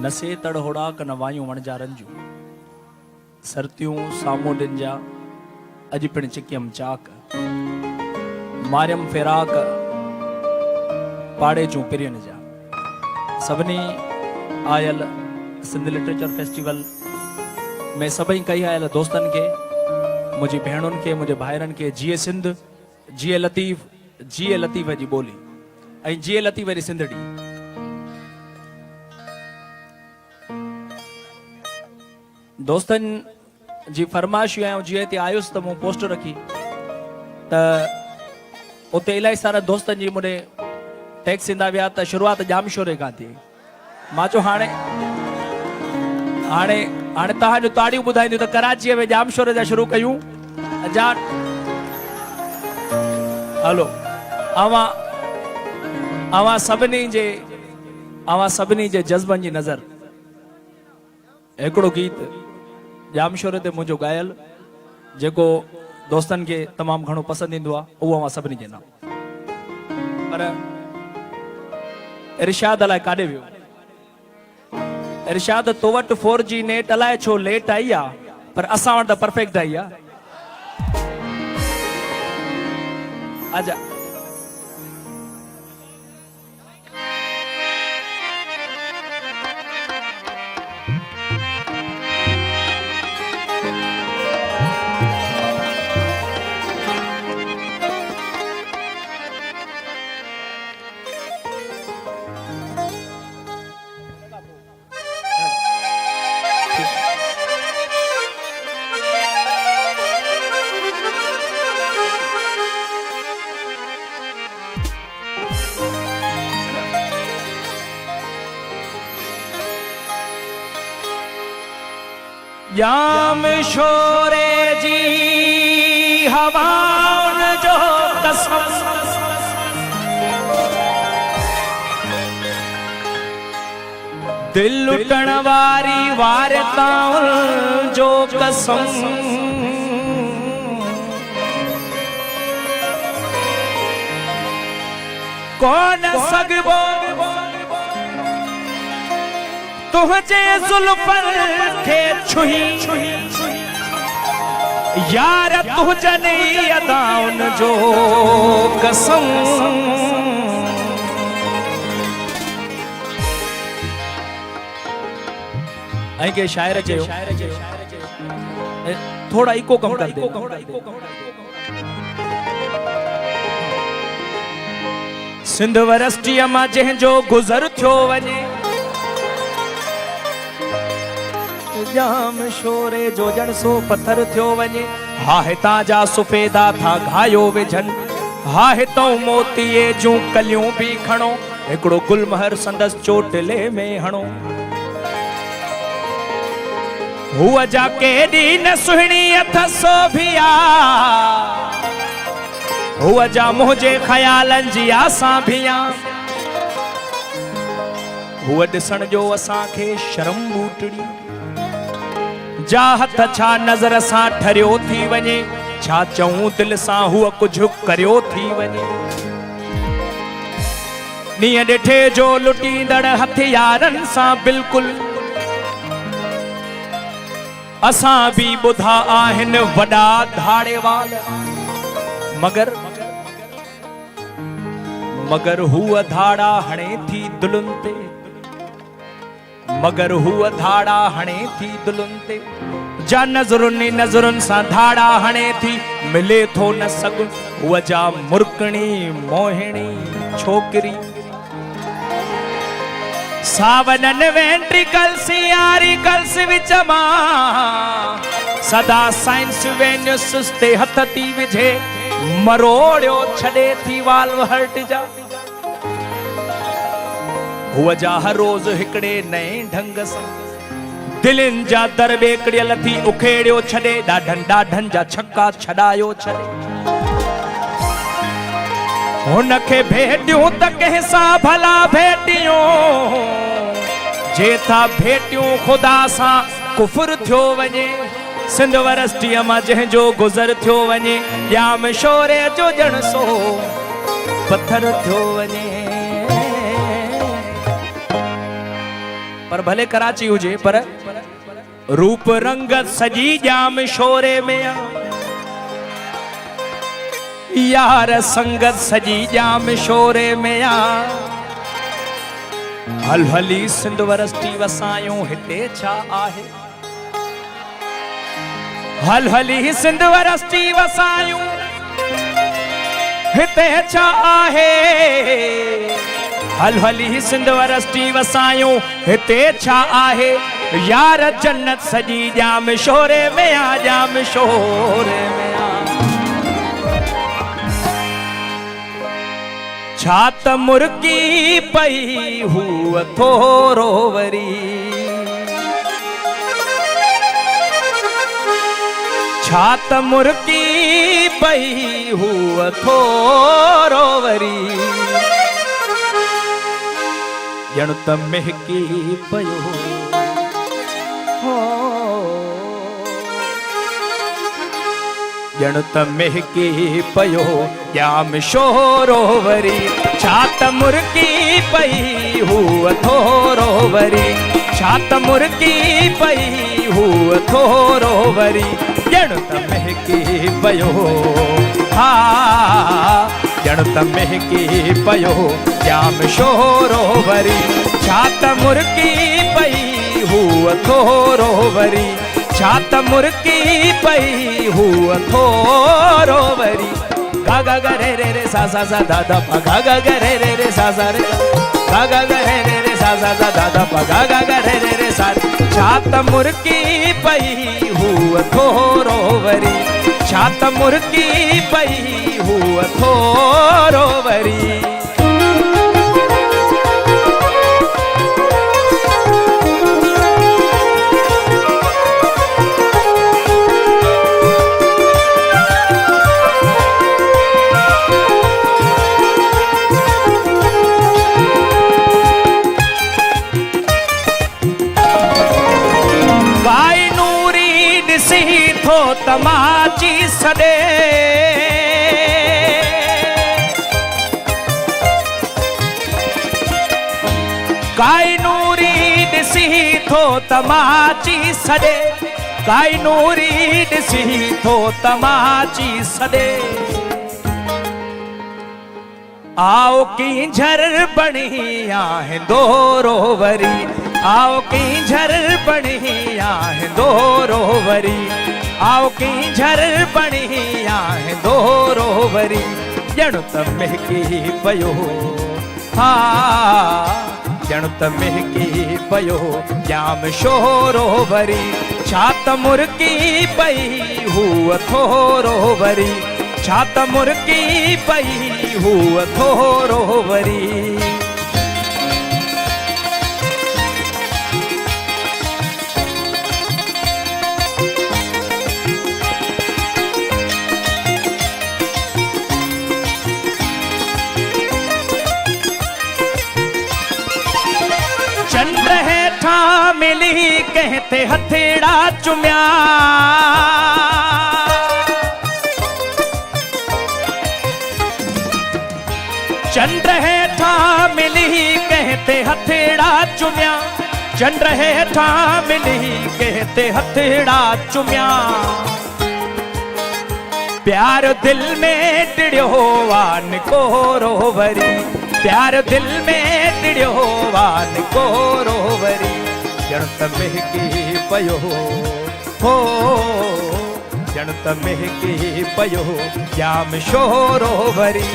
नसे तड़होड़ा कनवायूं वणजा रंजू सरतियूं सामोडिन जा अज पिण चिकियम चाक मारियम फिराक पाड़े चूं पिरियन जा सभिनी आयल सिंध लिटरेचर फेस्टिवल में सभई कई आयल दोस्तन के मुझी भेणुन के मुझे भाइरन के जिए सिंध जिए लतीफ जी बोली ऐं जिए लतीफ जी सिंधड़ी दोस्तन जी फरमाइश आयो जी ते आयुस त मु पोस्ट रखी त उते इलाही सारा दोस्तन जी मुझे टैक्स इंदा विया त शुरुआत जामशोरे खां थी मां चो हाणे हाणे हाणे तहां जो ताड़ियूं ॿुधाईंदियूं त कराची में जामशोरे जा शुरू कयूं जा हलो अवां सभिनी जे जज़्बनि जी नज़र हिकिड़ो गीत जामशोरे ते मुंहिंजो ॻायल जेको दोस्तन के तमाम घणो पसंद ईंदो आहे उहो अवां सभिनी जे नाम पर इरशाद अलाए काॾे वियो इरशाद तो वटि 4G नेट अलाए छो लेट आई आहे पर असां वटि त परफेक्ट आई आहे आजा जामशोरे जी हवाउन जो कसम दिल लुटण वारी वारताउन जो कसम कौन सगबो तुझे जुल्फन खे छुही यार तुझने अदाउन जो कसम ऐं के शायर चयो थोड़ा इको कम कर दे सिंध वरस्टीअ मां जंहिंजो गुज़र थियो वञे जामशोरे जो जण सो पत्थर थियो वञे हा हितां जा सुफेदा था घायो विझन हा हितों मोतीअ जूं कलियूं भी खणो हिकिड़ो गुलमहर संदस चोटले में हणो हुआ जा केॾी न सुहिणी अथसो भिया हुआ जा मुंहिंजे ख़यालनि जी आसां भिया हुआ ॾिसण जो असांखे शर्म बूटड़ी जा हथ छा नज़र सां ठरियो थी वञे छा चऊं दिल सां हुआ कुझु करियो थी वञे नीअं ॾिठे जो लुटींदड़ हथियारनि सां बिल्कुलु असां बि ॿुधा आहिनि वॾा धाड़े वाल मगर हुआ धाड़ा हणे थी दुल्हन ते मगर हुआ धाड़ा हणे थी दुल्हन ते जा नज़रुनि सां धाड़ा हणे थी मिले थो न सग हुआ जा मुर्कणी मोहिणी छोकरी सावनन वेंट्रिकल्स यारिकल्स विच मां सदा साइंस वेन्यू सुस्ते हथ थी विझे मरोड़ियो छॾे थी वाल्व हर्ट जा हुआ जा हर रोज हिकड़े नए ढंग सां दिलनि जा दर बेकड़ियल थी उखेड़ियो छॾे ॾाढनि जा छक्का छॾायो छॾे हुनखे भेटियूं त कंहिंसां भला भेटियूं जे था भेटियूं ख़ुदा सां कुफर थियो वञे सिंध वरस्टीअ मां जंहिंजो गुज़र थियो वञे जामशोरे जो ॼण सो पत्थर थियो वञे पर भले कराची हुजे पर रूप रंगत सजी जाम शोरे में आ यार संगत सजी जाम शोरे में आ हल हली सिंध वरस्ती वसायूं हिते छा आहे हल हली सिंध वरस्ती वसायूं हिते छा आहे हल हली सिंध वरस्ती वसायूं हिते छा आहे यार जन्नत सजी जाम शोरे में आ जाम शोरे में आ छा त मुर्गी पई हुअ थोरो वरी छा त मुर्गी पई हुअ थोरो वरी ॼण त महकी पयो हो ॼण त महकी पयो जाम शोरो वरी छा त मुर्गी पई हुअ थोरो वरी छा त मुर्गी पई हुअ थोरो वरी ॼण त महकी पयो हा ॼण त महकी पयो जाम शोरो वरी छा त मुर्गी पई हुअ थोरो वरी छा त मुर्गी पई हुअ थोरो वरी गा गा गा रे रे रे सा सा सा दा दा पा गा गा गा रे रे रे सा सा रे गा गा गा रे रे रे सा सा सा दा दा पा गा गा गा रे रे रे सा छा त मुर्गी पई हुअ थोरो वरी छा त मुर्गी पई हुअ थोरो वरी तमाची सदे काई नूरी दिसी थो तमाची सदे काई नूरी दिसी थो तमाची सदे आओ की झर बणी आहे दोरो वरी आओ की झर बणी आहे दोरो वरी आओ की झर बणी आहे दोरो वरी ॼण त महकी पयो हा ॼण त महकी पयो जाम शोरो वरी छा त मुर्गी पई हुअ थोरो वरी छा त मुर्गी पई हुअ थोरो वरी चंद्र हेठा मिली कहते हथेड़ा चुम्या चंद्र हेठा मिली कहते हथेड़ा चुम्या चंद्र हेठा मिली कहते हथेड़ा चुम्या प्यार दिल में टिड़ियो वान कोरो वरी प्यार दिल में टिड़ियो वान कोरो वरी ॼण त महकी पयो हो ॼण त महकी पयो जाम शोरो वरी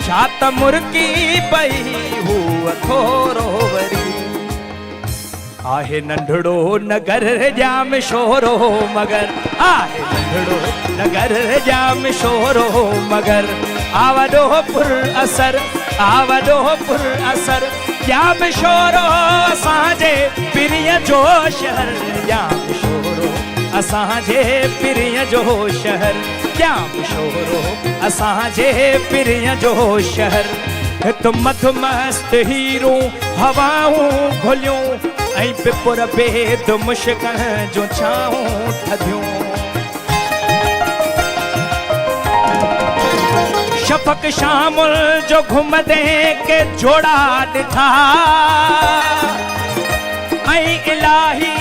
छा त मुर्गी पई हुअ थोरो वरी आहे नंढड़ो नगर जाम शोरो मगर आहे नंढड़ो नगर जाम शोरो मगर आवडो पुर असर आवडो पुर असर जाम शोरो असांजे पिरीअ जो शहर जाम शोरो असांजे पिरीअ जो शहर जाम शोरो असांजे पिरीअ जो शहर हित मधुमस्त हीरो हवाऊं घुलियूं ऐं पिपुर बेद मुश्क जो छाऊं थधियूं शफ़क़ शामुल जो घुमदे के जोड़ा ॾिठा ऐं इलाही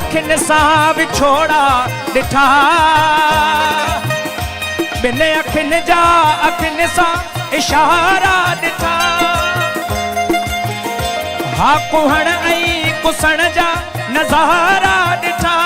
अखियुनि सां विछोड़ा ॾिठा ॿिनि अखियुनि जा अखियुनि सां इशारा ॾिठा हा कुहण ऐं कुसण जा नज़ारा ॾिठा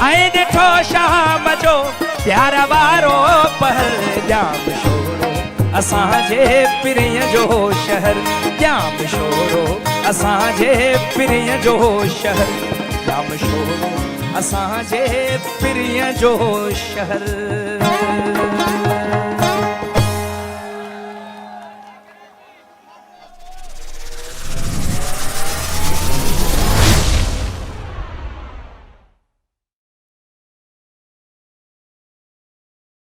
ऐं ॾिठो शाम जो प्यार वारो पहर जाम शोरो असांजे पिरीअ जो शहर जाम शोरो असांजे पिरीअ जो शहर जाम शोरो असांजे पिरीअ जो शहर